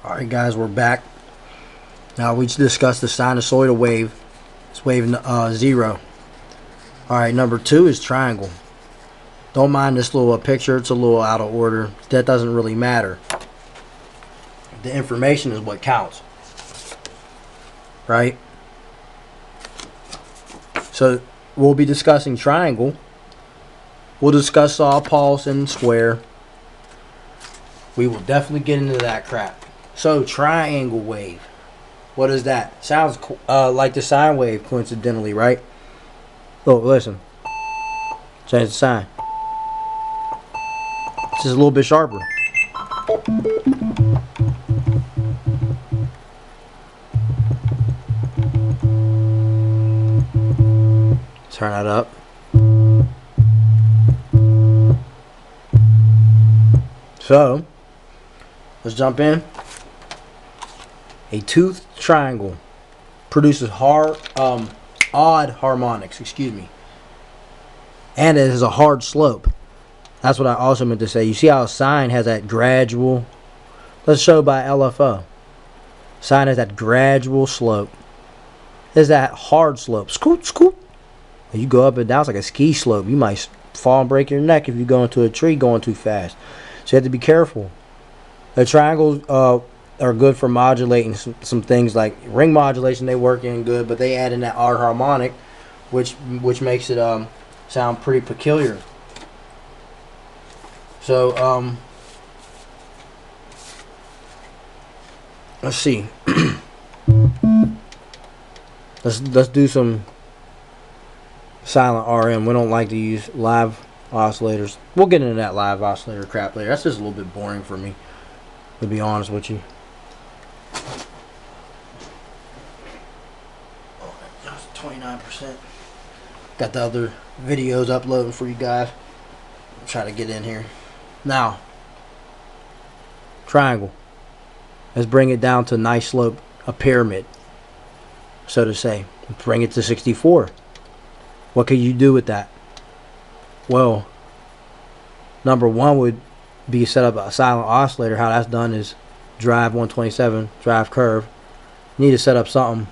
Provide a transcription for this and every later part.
Alright guys, we're back. Now we discussed the sinusoidal wave. It's wave 0. Alright, number 2 is triangle. Don't mind this little picture, it's a little out of order. That doesn't really matter. The information is what counts. Right? So we'll be discussing triangle. We'll discuss saw, pulse, and square. We will definitely get into that crap. So, triangle wave. What is that? Sounds like the sine wave, coincidentally, right? Oh, listen. Change the sign. This is a little bit sharper. Turn that up. So, let's jump in. A toothed triangle produces odd harmonics, excuse me. And it has a hard slope. That's what I also meant to say. You see how sine has that gradual, let's show by LFO. Sine has that gradual slope. There's that hard slope. Scoot, scoot. And you go up and down, it's like a ski slope. You might fall and break your neck if you go into a tree going too fast. So you have to be careful. The triangles are good for modulating some things like ring modulation. They work in good, but they add in that odd harmonic, which makes it sound pretty peculiar. So let's see. let's do some silent RM. We don't like to use live oscillators. We'll get into that live oscillator crap later. That's just a little bit boring for me, to be honest with you. Oh, that's 29%. Got the other videos uploading for you guys. I'll try to get in here. Now, triangle. Let's bring it down to a nice slope, a pyramid, so to say. Bring it to 64. What can you do with that? Well, number one would be set up a silent oscillator. How that's done is drive 127, drive curve. You need to set up something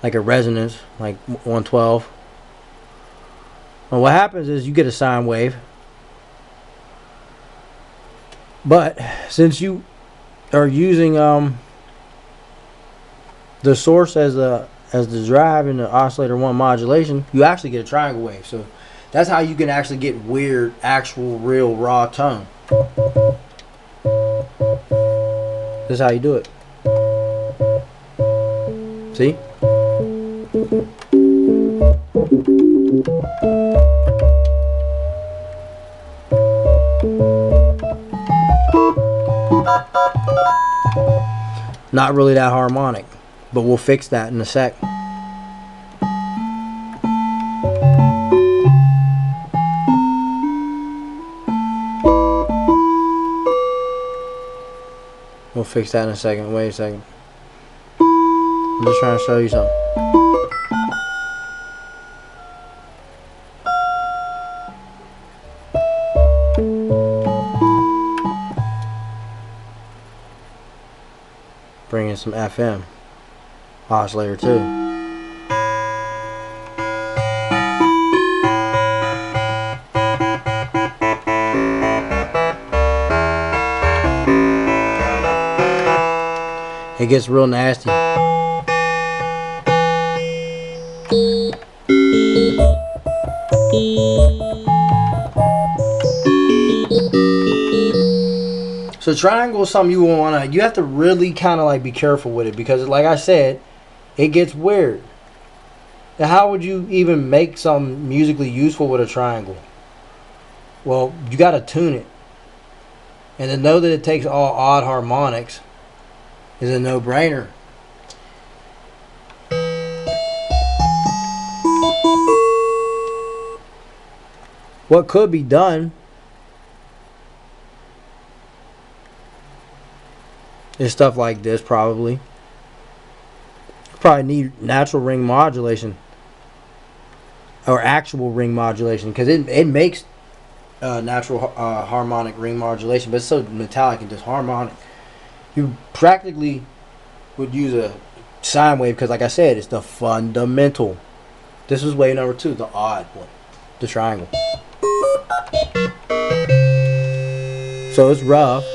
like a resonance, like 112. Well, what happens is you get a sine wave. But since you are using the source as the drive in the oscillator 1 modulation, you actually get a triangle wave. So that's how you can actually get weird, actual, real, raw tone. This is how you do it. See? Not really that harmonic, but we'll fix that in a sec. We'll fix that in a second. Wait a second. I'm just trying to show you something. Bring in some FM oscillator too. It gets real nasty. So triangle is something you have to really kind of like be careful with it, because like I said, it gets weird. Now, how would you even make something musically useful with a triangle? Well, you got to tune it. And to know that it takes all odd harmonics is a no-brainer. What could be done is stuff like this. Probably need natural ring modulation or actual ring modulation, because it makes natural harmonic ring modulation, but it's so metallic and disharmonic. You practically would use a sine wave because, like I said, it's the fundamental. This is wave number 2, the odd one, the triangle. So it's rough.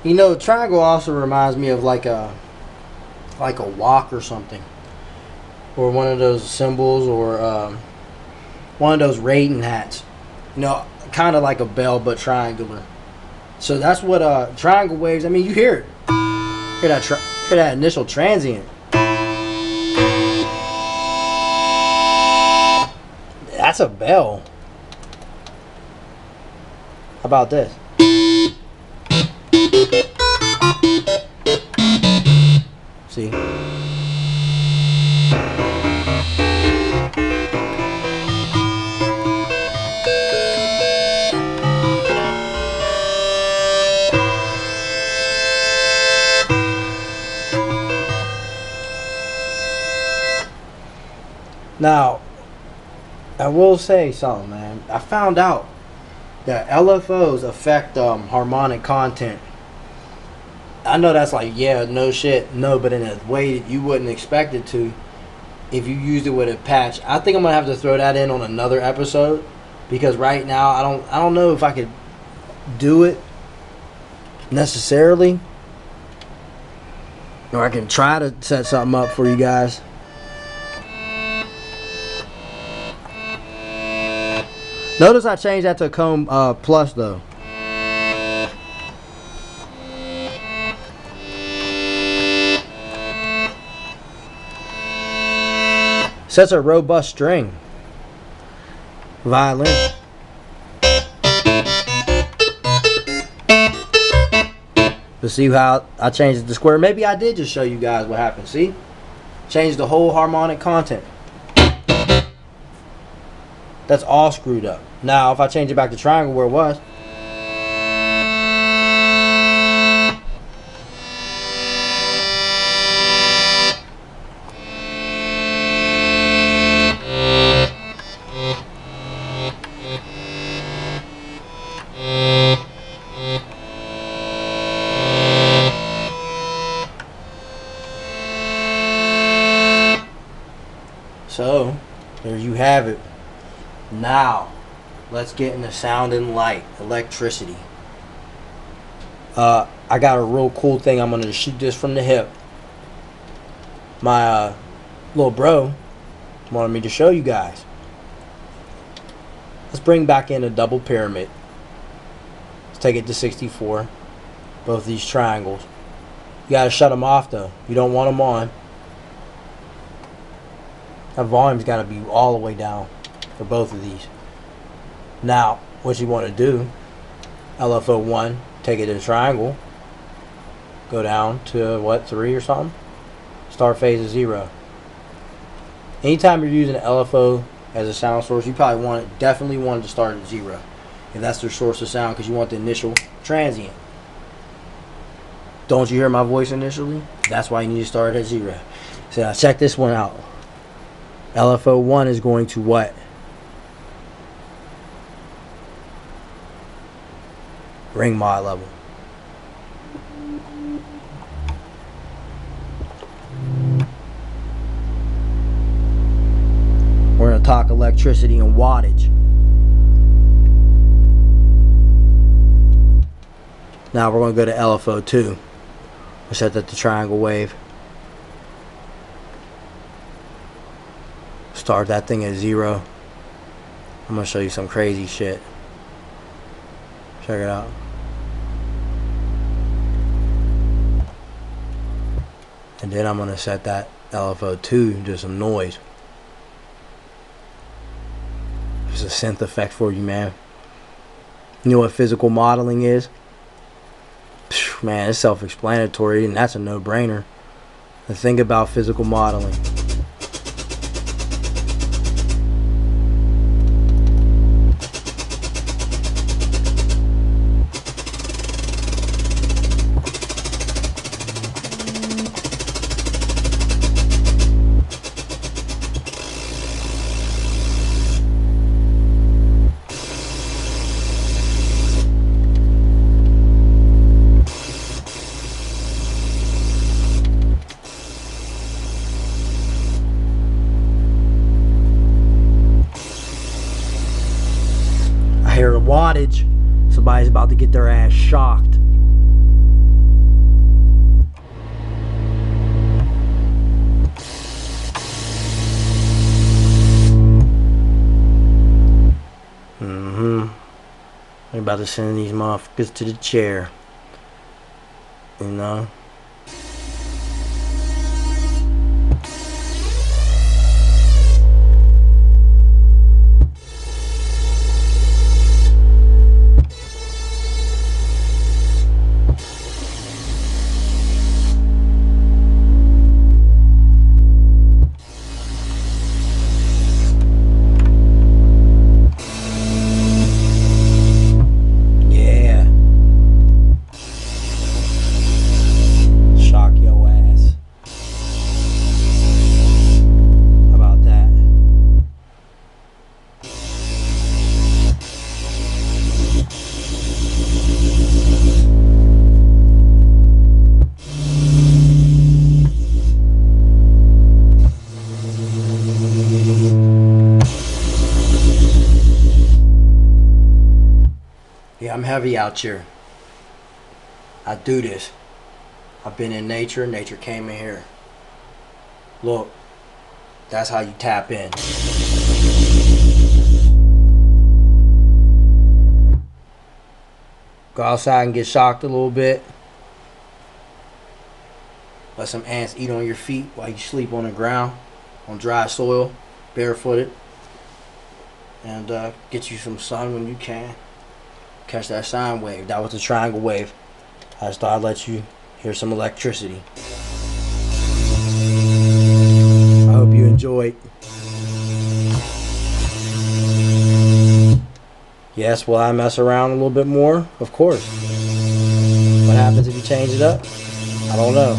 You know, triangle also reminds me of like a wok or something, or one of those symbols, or one of those raiding hats. You know, kind of like a bell but triangular. So that's what triangle waves. I mean, you hear it. Hear that initial transient. That's a bell. How about this? See? Now, I will say something, man. I found out that LFOs affect harmonic content. I know that's like, yeah, no shit, no, but in a way that you wouldn't expect it to if you used it with a patch. I think I'm gonna have to throw that in on another episode, because right now I don't know if I could do it necessarily, or I can try to set something up for you guys. Notice I changed that to comb plus though. Such a robust string. Violin. But see how I changed it to square? Maybe I did just show you guys what happened. See? Changed the whole harmonic content. That's all screwed up. Now, if I change it back to triangle where it was. So, there you have it. Now, let's get into sound and light, electricity. I got a real cool thing. I'm going to shoot this from the hip. My little bro wanted me to show you guys. Let's bring back in a double pyramid. Let's take it to 64. Both these triangles. You got to shut them off though. You don't want them on. That volume's got to be all the way down for both of these. Now, what you want to do, LFO1, take it to the triangle, go down to what, 3 or something? Start phase at 0. Anytime you're using an LFO as a sound source, you probably definitely want it to start at 0. If that's their source of sound, because you want the initial transient. Don't you hear my voice initially? That's why you need to start at 0. So now check this one out. LFO1 is going to what? Ring mod level. We're going to talk electricity and wattage. Now we're going to go to LFO2. We'll set that to triangle wave. Start that thing at 0. I'm going to show you some crazy shit. Check it out. And then I'm going to set that LFO2 to some noise. It's a synth effect for you, man. You know what physical modeling is? Phew, man, it's self-explanatory, and that's a no-brainer. The thing about physical modeling. Hear the wattage. Somebody's about to get their ass shocked. We're about to send these motherfuckers to the chair. You know? Yeah, I'm heavy out here. I do this. I've been in nature. Nature came in here. Look, that's how you tap in. Go outside and get shocked a little bit. Let some ants eat on your feet while you sleep on the ground, on dry soil, barefooted. And get you some sun when you can. Catch that sine wave. That was the triangle wave. I just thought I'd let you hear some electricity. I hope you enjoyed. Yes, will I mess around a little bit more? Of course. What happens if you change it up? I don't know.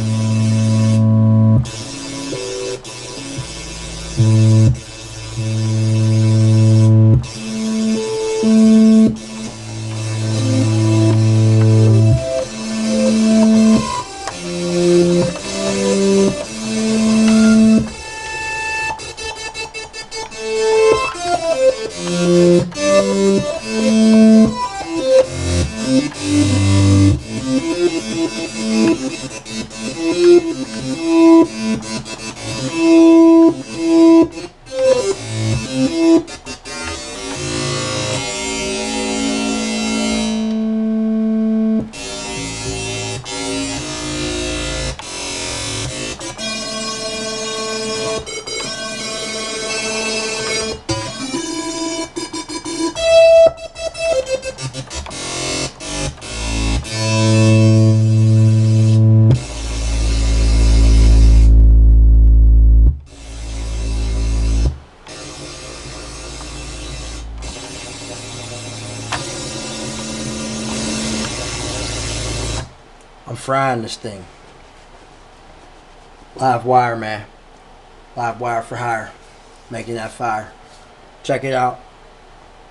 frying this thing. Live wire, man. Live wire for hire. Making that fire. Check it out.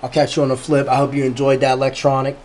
I'll catch you on the flip. I hope you enjoyed that electronic.